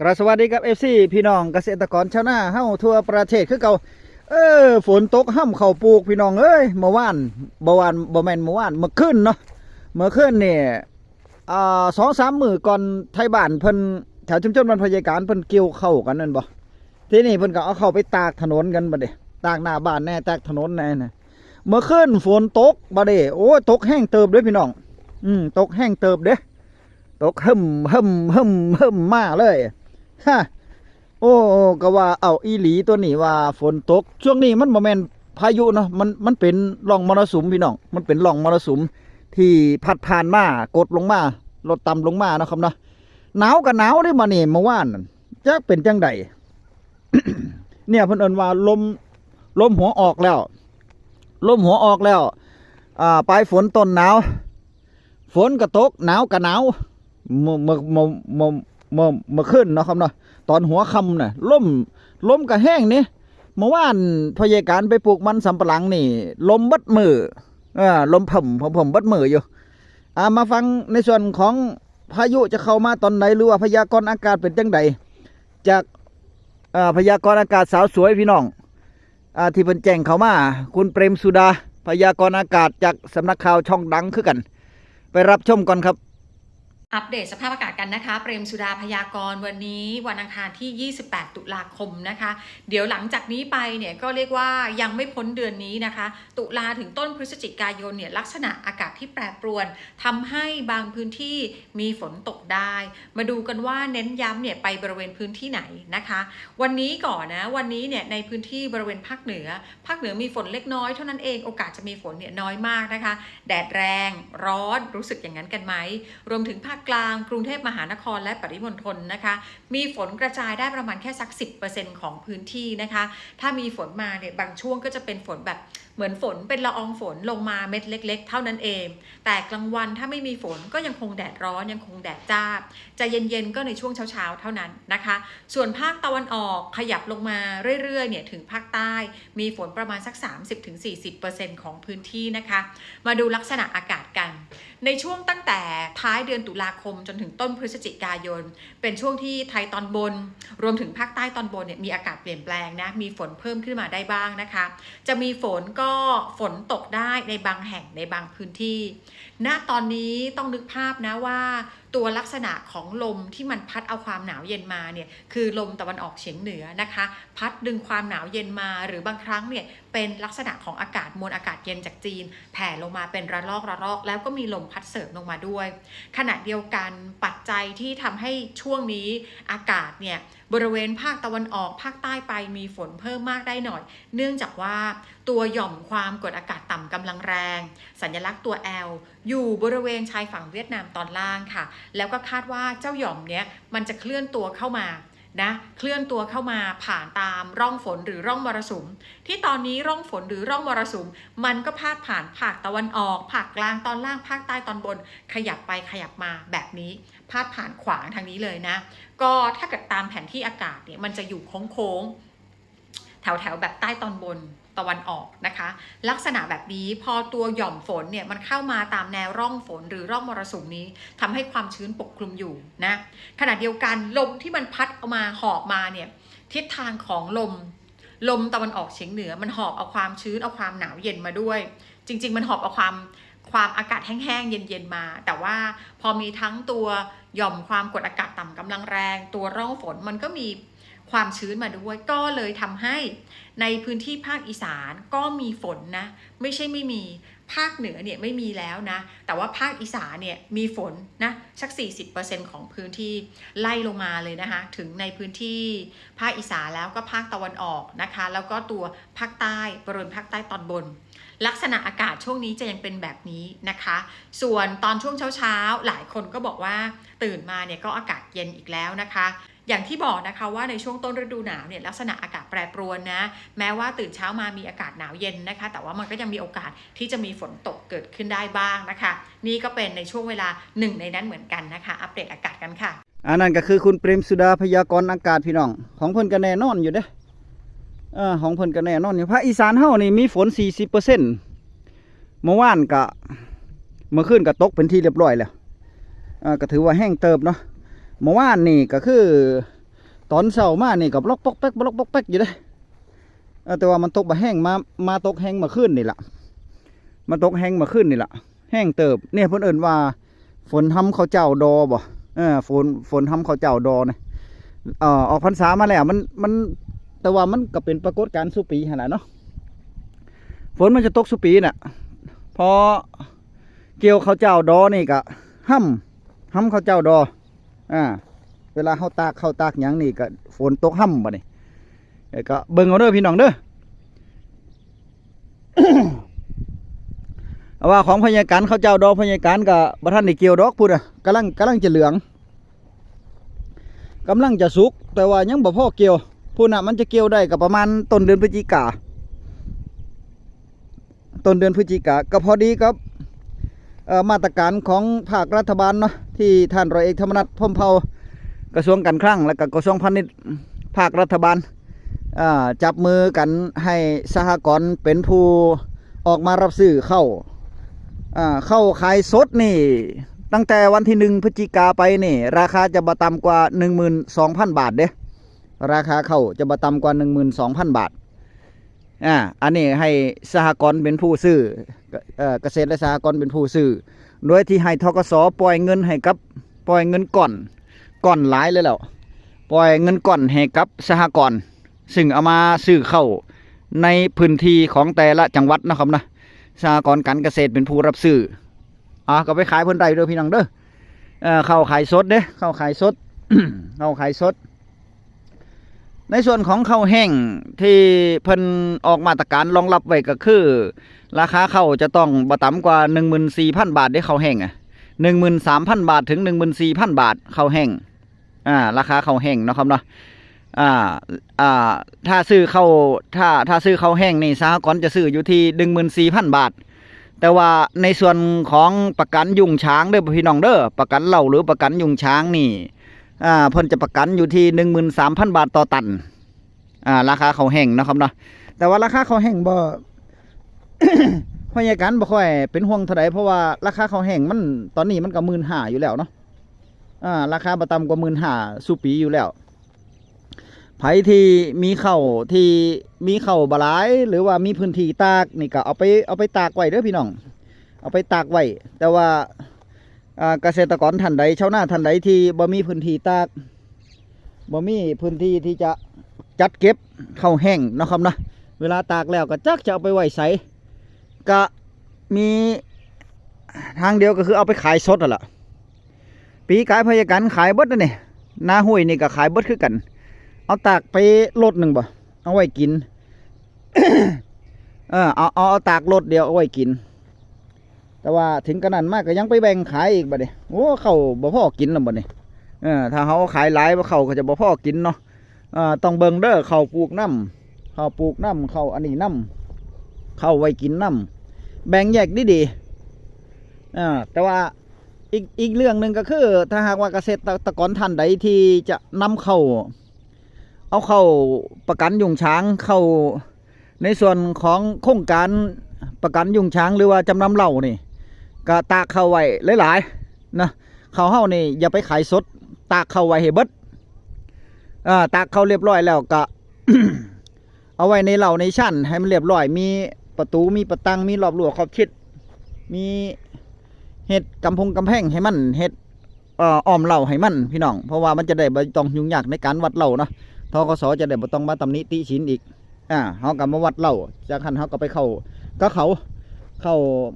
กราบสวัสดีครับFCพี่น้องเกษตรกรชาวนาเฮาทั่วประเทศคือเก่าฝนตกห้ำเข้าปลูกพี่น้องเอ้ยเมื่อวานบ่แม่นเมื่อวานเมื่อคืนเนาะเมื่อคืนนี่2-3 มื้อก่อนไทยบ้านเพิ่นแถวชุมชนบ้านพญาการเพิ่นเกี่ยวเข้าวกันนั่นบ่ทีนี้เพิ่นก็เอาเข้าไปตากถนนกันบัดนี้ตากหน้าบ้านแน่ตากถนนแน่น่ะเมื่อคืนฝนตกบัดนี้โอ้ยตกแห้งเติบเด้อพี่น้องตกแห้งเติบเด้ตกหึ่มมาเลยฮะโอ้ก็ว่าเอาอีหลีตัวนี้ว่าฝนตกช่วงนี้มันบ่แม่นพายุเนาะมันเป็นร่องมรสุมพี่น้องมันเป็นร่องมรสุมที่พัดผ่านมากดลงมาลดต่ำลงมาเนาะครับเนาะหนาวก็หนาวได้มานี่เมื่อวานจะเป็นจังใด เนี่ยเพิ่นเอิ้นว่าลมหัวออกแล้วลมหัวออกแล้วปลายฝนต้นหนาวฝนก็ตกหนาวก็หนาวเมื่อคืนเนาะครับเนาะตอนหัวค่ำน่ะลมก็แห้งนี่เมื่อวานพยาการไปปลูกมันสำปะหลังนี่ลมบัดมือลมผมบัดมืออยู่มาฟังในส่วนของพายุจะเข้ามาตอนไหนหรือว่าพยากรณ์อากาศเป็นจังใดจากพยากรณ์อากาศสาวสวยพี่น้องที่เพิ่นแจ้งเข้ามาคุณเปรมสุดาพยากรณ์อากาศจากสำนักข่าวช่องดังคือกันไปรับชมก่อนครับอัปเดตสภาพอากาศกันนะคะเปรมสุดาพยากรณ์วันนี้วันอังคารที่ 28 ตุลาคมนะคะเดี๋ยวหลังจากนี้ไปเนี่ยก็เรียกว่ายังไม่พ้นเดือนนี้นะคะตุลาถึงต้นพฤศจิกายนเนี่ยลักษณะอากาศที่แปรปรวนทำให้บางพื้นที่มีฝนตกได้มาดูกันว่าเน้นย้ำเนี่ยไปบริเวณพื้นที่ไหนนะคะวันนี้ก่อนนะวันนี้เนี่ยในพื้นที่บริเวณภาคเหนือมีฝนเล็กน้อยเท่านั้นเองโอกาสจะมีฝนเนี่ยน้อยมากนะคะแดดแรงร้อนรู้สึกอย่างนั้นกันไหมรวมถึงภาคกลางกรุงเทพมหานครและปริมณฑลนะคะมีฝนกระจายได้ประมาณแค่สัก 10% ของพื้นที่นะคะถ้ามีฝนมาเนี่ยบางช่วงก็จะเป็นฝนแบบเหมือนฝนเป็นละอองฝนลงมาเม็ดเล็กๆเท่านั้นเองแต่กลางวันถ้าไม่มีฝนก็ยังคงแดดร้อนยังคงแดดจ้าจะเย็นๆก็ในช่วงเช้าๆเท่านั้นนะคะส่วนภาคตะวันออกขยับลงมาเรื่อยๆเนี่ยถึงภาคใต้มีฝนประมาณสัก 30-40% ของพื้นที่นะคะมาดูลักษณะอากาศกันในช่วงตั้งแต่ท้ายเดือนตุลาคมจนถึงต้นพฤศจิกายนเป็นช่วงที่ไทยตอนบนรวมถึงภาคใต้ตอนบนเนี่ยมีอากาศเปลี่ยนแปลงนะมีฝนเพิ่มขึ้นมาได้บ้างนะคะจะมีฝนก็ฝนตกได้ในบางแห่งในบางพื้นที่ณตอนนี้ต้องนึกภาพนะว่าตัวลักษณะของลมที่มันพัดเอาความหนาวเย็นมาเนี่ยคือลมตะวันออกเฉียงเหนือนะคะพัดดึงความหนาวเย็นมาหรือบางครั้งเนี่ยเป็นลักษณะของอากาศมวลอากาศเย็นจากจีนแผ่ลงมาเป็นระลอกแล้วก็มีลมพัดเสริมลงมาด้วยขณะเดียวกันปัจจัยที่ทำให้ช่วงนี้อากาศเนี่ยบริเวณภาคตะวันออกภาคใต้ไปมีฝนเพิ่มมากได้หน่อยเนื่องจากว่าตัวหย่อมความกดอากาศต่ำกำลังแรงสัญลักษณ์ตัว L อยู่บริเวณชายฝั่งเวียดนามตอนล่างค่ะแล้วก็คาดว่าเจ้าหย่อมเนี้ยมันจะเคลื่อนตัวเข้ามานะเคลื่อนตัวเข้ามาผ่านตามร่องฝนหรือร่องมรสุมที่ตอนนี้ร่องฝนหรือร่องมรสุมมันก็พาดผ่านภาคตะวันออกภาคกลางตอนล่างภาคใต้ตอนบนขยับไปขยับมาแบบนี้พาดผ่านขวางทางนี้เลยนะก็ถ้าเกิดตามแผนที่อากาศเนี่ยมันจะอยู่โค้งๆแถวแบบใต้ตอนบนตะวันออกนะคะลักษณะแบบนี้พอตัวหย่อมฝนเนี่ยมันเข้ามาตามแนวร่องฝนหรือร่องมรสุมนี้ทำให้ความชื้นปกคลุมอยู่นะขณะเดียวกันลมที่มันพัดเอามาหอบมาเนี่ยทิศทางของลมตะวันออกเฉียงเหนือมันหอบเอาความชื้นเอาความหนาวเย็นมาด้วยจริงๆมันหอบเอาความอากาศแห้งๆเย็นๆมาแต่ว่าพอมีทั้งตัวหย่อมความกดอากาศต่ำกำลังแรงตัวร่องฝนมันก็มีความชื้นมาด้วยก็เลยทำให้ในพื้นที่ภาคอีสานก็มีฝนนะไม่ใช่ไม่มีภาคเหนือเนี่ยไม่มีแล้วนะแต่ว่าภาคอีสานเนี่ยมีฝนนะสัก 40% ของพื้นที่ไล่ลงมาเลยนะคะถึงในพื้นที่ภาคอีสานแล้วก็ภาคตะวันออกนะคะแล้วก็ตัวภาคใต้บริเวณภาคใต้ตอนบนลักษณะอากาศช่วงนี้จะยังเป็นแบบนี้นะคะส่วนตอนช่วงเช้าหลายคนก็บอกว่าตื่นมาเนี่ยก็อากาศเย็นอีกแล้วนะคะอย่างที่บอกนะคะว่าในช่วงต้นฤดูหนาวเนี่ยลักษณะอากาศแปรปรวนนะแม้ว่าตื่นเช้ามามีอากาศหนาวเย็นนะคะแต่ว่ามันก็ยังมีโอกาสที่จะมีฝนตกเกิดขึ้นได้บ้างนะคะนี่ก็เป็นในช่วงเวลาหนึ่งในนั้นเหมือนกันนะคะอัปเดตอากาศกันค่ะนั่นก็คือคุณเปรมสุดาพยากรณ์อากาศพี่น้องของเพิ่นก็แน่นอนอยู่เด้ของเพิ่นก็แน่นอนอยู่ภาคอีสานเฮานี่มีฝน 40%เมื่อวานก็เมื่อคืนก็ตกเป็นที่เรียบร้อยแล้วก็ถือว่าแห้งเติบเนาะเมื่อวานนี่ก็คือ ตอนเช้ามานี่ก็บล็อกปอกแป๊กบล็อกปอกแป๊กอยู่เด้แต่ว่ามันตกบ่แห้งมาตกแห้งมาขึ้นนี่ล่ะมาตกแห้งมาขึ้นนี่ล่ะแห้งเติบเนี่ยเพิ่นเอิ้นว่าฝนทำข้าวเจ้าดอบ่ฝนทำข้าวเจ้าดอเนี่ยออกพรรษามาแล้วมันแต่ว่ามันก็เป็นปรากฏการณ์สุปีหั่นล่ะเนาะฝนมันจะตกสุปีน่ะพอเกี่ยวข้าวเจ้าดอนี่ก็ห้ำข้าวเจ้าดอเวลาเขาตากหยังนี่ก็ฝนตกห้ำบ่นี่ก็เบิ่งเอาเด้อพี่น้องเด้อ ว่าของพญาการข้าวเจ้าดอพญาการกับบ่ทันได้เกี่ยวดอกพูดกำลังจะเหลืองกำลังจะสุกแต่ว่ายังบ่พอเกี่ยวพูดมันจะเกี่ยวได้กับประมาณต้นเดือนพฤศจิกาก็พอดีครับมาตรการของภาครัฐบาลเนาะที่ท่านร้อยเอกธรรมนัส พรหมเผ่ากระทรวงการคลังและก็กระทรวงพาณิชย์ภาครัฐบาลจับมือกันให้สหกรณ์เป็นผู้ออกมารับซื้อเข้าขายสดนี่ตั้งแต่วันที่1 พฤศจิกาไปนี่ราคาจะบ่ต่ำกว่า 12,000 บาทเด้ราคาเข้าจะบ่ต่ำกว่า 12,000 บาทอันนี้ให้สหกรณ์เป็นผู้ซื้อเกษตรและสหกรณ์เป็นผู้ซื้อโดยที่ให้ธกส.ปล่อยเงินก่อนหลายเลยแล้วปล่อยเงินก่อนให้กับสหกรณ์ซึ่งเอามาซื้อเข้าในพื้นที่ของแต่ละจังหวัดนะครับนะสหกรณ์การเกษตรเป็นผู้รับซื้อก็ไปขายเพิ่นได้เด้อพี่น้องเด้อเข้าขายสดเด้เข้าขายสด เข้าขายสดในส่วนของข้าวแห้งที่เพิ่นออกมาตรการรองรับไว้ก็คือราคาข้าวจะต้องบ่ต่ำกว่า 14,000 บาทได้ข้าวแห้ง13,000 บาทถึง 14,000 บาทข้าวแห้งราคาข้าวแห้งเนาะครับเนาะถ้าซื้อข้าวแห้งนี่สหกรณ์จะซื้ออยู่ที่ 14,000 บาทแต่ว่าในส่วนของประกันยุงช้างเด้อพี่น้องเด้อประกันเหล้าหรือประกันยุงช้างนี่เพิ่นจะประกันอยู่ที่ 13,000 บาทต่อตันราคาข้าวแห้งนะครับเนาะแต่ว่าราคาข้าวแห้งบ่ พยาการบ่ค่อยเป็นห่วงเท่าใดเพราะว่าราคาข้าวแห้งมันตอนนี้มันก็ 15,000 อยู่แล้วเนาะราคาบ่ต่ำกว่า 15,000 สู่ปีอยู่แล้วไผที่มีข้าวบ่หลายหรือว่ามีพื้นที่ตากนี่ก็เอาไปตากไว้เด้อพี่น้องเอาไปตากไว้แต่ว่าเกษตรกรท่านใดชาวนาท่านใดที่บ่มีพื้นที่ตากบ่มีพื้นที่ที่จะจัดเก็บข้าวแห้งเนาะครับนะเวลาตากแล้วก็จักจะเอาไปไว้ไสก็มีทางเดียวก็คือเอาไปขายสดนั่นล่ะปีกายพยาการขายเบิดนั่นนี่นาห้วยนี่ก็ขายเบิดคือกันเอาตากไปรถหนึ่งบ่เอาไว้กิน เอาตากรถเดียวเอาไว้กินแต่ว่าถึงขนาดมากก็ยังไปแบ่งขายอีกบัดนี้โอ้เขาบ่พอกินแล้วบัดนี้ถ้าเขาขายหลายเขาก็จะบ่พอกินเนาะต้องเบิ่งเด้อเขาปลูกน้ำเขาอันนี้น้ำเขาไว้กินน้ำแบ่งแยกดีๆแต่ว่าอีกเรื่องหนึ่งก็คือถ้าหากว่าเกษตรกรท่านใดที่จะนำเข้าประกันยุงช้างเข้าในส่วนของโครงการประกันยุงช้างหรือว่าจำนำเหล้านี่ก็ตากเข้าไว้หลายๆนะเข้าเฮานี่อย่าไปขายสดตากเข้าไว้ให้เบิดตากเข้าเรียบร้อยแล้วก็ เอาไว้ในเหล้าในชั้นให้มันเรียบร้อยมีประตูมีประตังมีรอบรั้วขอบชิดมีเฮ็ดกำแพงให้มันเฮ็ดอ้อมเหล้าให้มันพี่น้องเพราะว่ามันจะได้บ่ต้องยุ่งยากในการวัดเหล้าเนาะธกสจะได้บ่ต้องมาตำหนิติฉินอีกเฮาก็มาวัดเหล้าจากนั้นเฮาก็ไปเข้า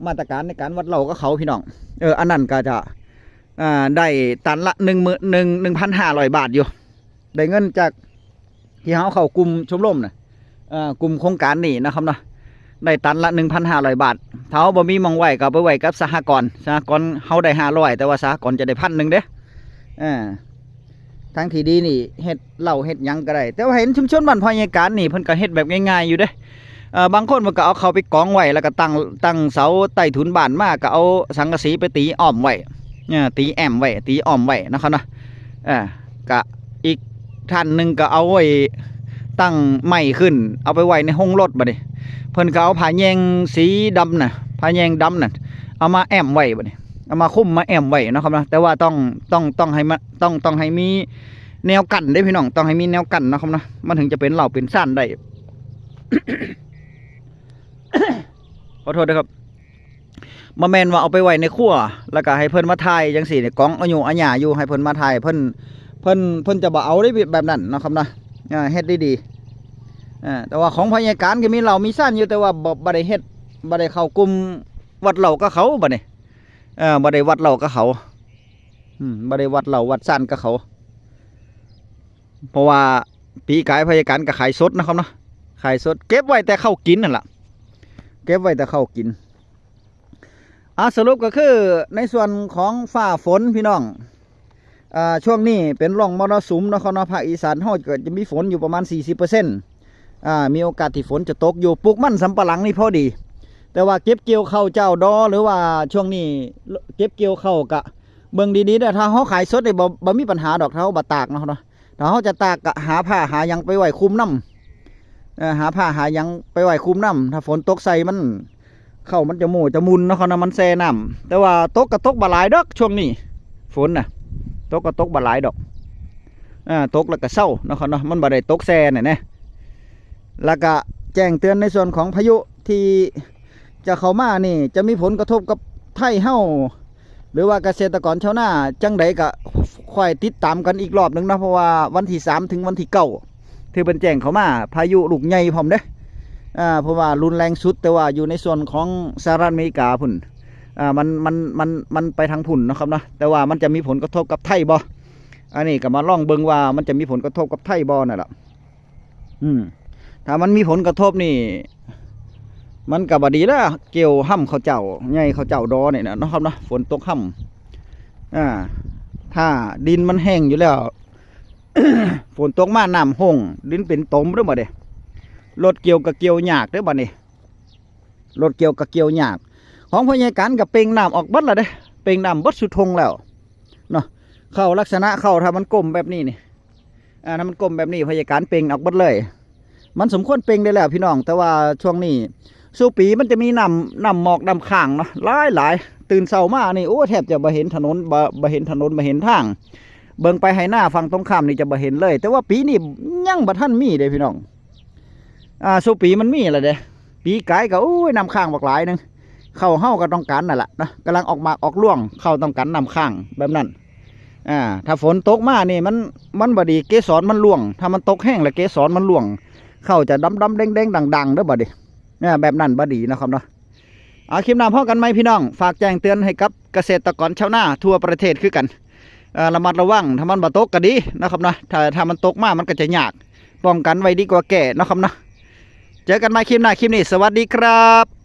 มาตรการในการวัดเหล้าก็เขาพี่น้องอันนั้นก็จะได้ตันละ 1,500 บาทอยู่ได้เงินจากที่เฮาเข้ากลุ่มชมรมน่ะกลุ่มโครงการนี่นะครับเนาะได้ตันละ 1,500 บาทถ้าเฮาบ่มีหม้องไว้ก็ไปไว้กับสหกรณ์เฮาได้500แต่ว่าสหกรณ์จะได้ 1,000 เด้ทางที่ดีนี่เฮ็ดเหล้าเฮ็ดหยังก็ได้แต่ว่าเห็นชุมชนบ้านพญาการนี่เพิ่นก็เฮ็ดแบบง่ายๆอยู่เด้บางคนมันก็เอาเขาไปกองไว้แล้วก็ตั้งเสาใต้ถุนบ้านมาก็เอาสังกะสีไปตีอ้อมไว้ตีแอมไว้ตีอ้อมไว้นะครับเนาะก็อีกท่านหนึงก็เอาไว้ตั้งไม้ขึ้นเอาไปไว้ในห้องรถบัดนี้เพิ่นก็เอาผ้าแยงสีดำน่ะผ้าแยงดำน่ะเอามาแอมไว้บัดนี้เอามาคุ้มมาแอมไว้นะครับนะแต่ว่าต้องให้มันต้องให้มี แนวกั้นได้พี่น้องต้องให้มีแนวกั้นนะครับนะมันถึงจะเป็นเหล่าเป็นซ่านได้ ขอโทษด้วยครับมาแมนว่าเอาไปไว้ในครัวแล้วก็ให้เพิ่นมาถ่ายจังสี่เนี่ยกองอายุอาญาอยู่ให้เพิ่นมาถ่ายเพิ่นจะบ่เอาได้แบบนั้นนะครับนะเฮ็ดดีแต่ว่าของพยาการก็มีเหล่ามีซ่านอยู่แต่ว่าบ่ได้เฮ็ดบ่ได้เข้ากลุ่มวัดเหล่าก็เขาบ่นี่บ่ได้วัดเหล่าก็เขาบ่ได้วัดเหล่าวัดซ่านก็เขาเพราะว่าปีกายพยาการก็ขายสดนะครับเนาะขายสดเก็บไว้แต่เข้ากินนั่นแหละเก็บไว้แต่เข้ากินสรุปก็คือในส่วนของฟ้าฝนพี่น้องช่วงนี้เป็นร่องมรสุมนะครับเนาะภาคอีสานเฮาก็จะมีฝนอยู่ประมาณ 40%มีโอกาสที่ฝนจะตกอยู่ปลูกมันสำปะหลังนี่พอดีแต่ว่าเก็บเกี่ยวข้าวเจ้าดอหรือว่าช่วงนี้เก็บเกี่ยวข้าวกะเบิ่งดีๆเด้อถ้าเฮาขายสดนี่บ่มีปัญหาดอกถ้าเฮาบ่ตากเนาะถ้าเฮาจะตากก็หาผ้าหาหยังไปไว้คลุมน้ำหาผ้าหาหยังไปไว้คลุมน้ำถ้าฝนตกใส่มันเข้ามันจะมุนเนาะเขานะมันแซ่น้ำแต่ว่าตกก็ตกบ่หลายดอกช่วงนี้ฝนน่ะตกก็ตกบ่หลายดอกตกแล้วก็เศร้าเนาะเขาเนาะมันบ่ได้ตกแซ่เนี่ยนะแล้วก็แจ้งเตือนในส่วนของพายุที่จะเข้ามานี่จะมีผลกระทบกับไทยเฮาหรือว่าเกษตรกรชาวนาจังใดก็ค่อยติดตามกันอีกรอบนึงนะเพราะว่าวันที่3ถึงวันที่9ที่เป็นแจ้งเข้ามาพายุลูกใหญ่พร้อมเด้เพราะว่ารุนแรงสุดแต่ว่าอยู่ในส่วนของสหรัฐอเมริกาพุ่นมันไปทางพุ่นนะครับนะแต่ว่ามันจะมีผลกระทบกับไทยบ่อันนี้ก็มาลองเบิ่งว่ามันจะมีผลกระทบกับไทยบ่นั่นแหละถ้ามันมีผลกระทบนี่มันก็บ่ดีแล้วเกี่ยวห้ำเขาเจ้าใหญ่เขาเจ้าดอเนี่ยนะครับนะฝนตกห้ำถ้าดินมันแห้งอยู่แล้ว ฝนตกมาน้ำห้องดินเป็นตมหรือบ่เด้รถเกี่ยวกับเกี่ยวยากเด้อบ่นี่รถเกี่ยวกับเกี่ยวยากของพญาการกับเป่งน้ำออกบัดละเด้เป่งน้ำบัดสุดทงแล้วเนาะเข้าลักษณะเข้าถ้ามันกลมแบบนี้นี่ถ้ามันกลมแบบนี้พญาการเป่งออกบัดเลยมันสมควรเป่งได้แล้วพี่น้องแต่ว่าช่วงนี้สู่ปีมันจะมีน้ำหมอกน้ำข้างเนาะหลายตื่นเช้ามานี่โอ้แทบจะบ่เห็นถนนบ่เห็นถนนบ่เห็นทางเบิ่งไปให้หน้าฝั่งตรงข้ามนี่จะบ่เห็นเลยแต่ว่าปีนี้ยังบ่ทันมีเด้พี่น้องสู่ปีมันมีแหละเด้ปีกายก็โอ้ยน้ำข้างบักหลายนึงเข้าเฮาก็ต้องการนั่นแหละนะกำลังออกมาออกร่วงเข้าต้องการน้ำข้างแบบนั้นถ้าฝนตกมานี่มันบ่ดีเกสรมันร่วงถ้ามันตกแห้งแล้วเกสรมันร่วงเข้าจะดำแดงดังเด้อบ่ดิแบบนั้นบ่ดีนะครับเนาะคลิปหน้าพ้อกันไหมพี่น้องฝากแจ้งเตือนให้กับเกษตรกรชาวนาทั่วประเทศคือกันระมัดระวังถ้ามันบ่ตกก็ดีนะครับนะถ้ามันตกมามันก็จะยากป้องกันไว้ดีกว่าแก่นะครับนะเจอกันใหม่คลิปหน้าคลิปนี้สวัสดีครับ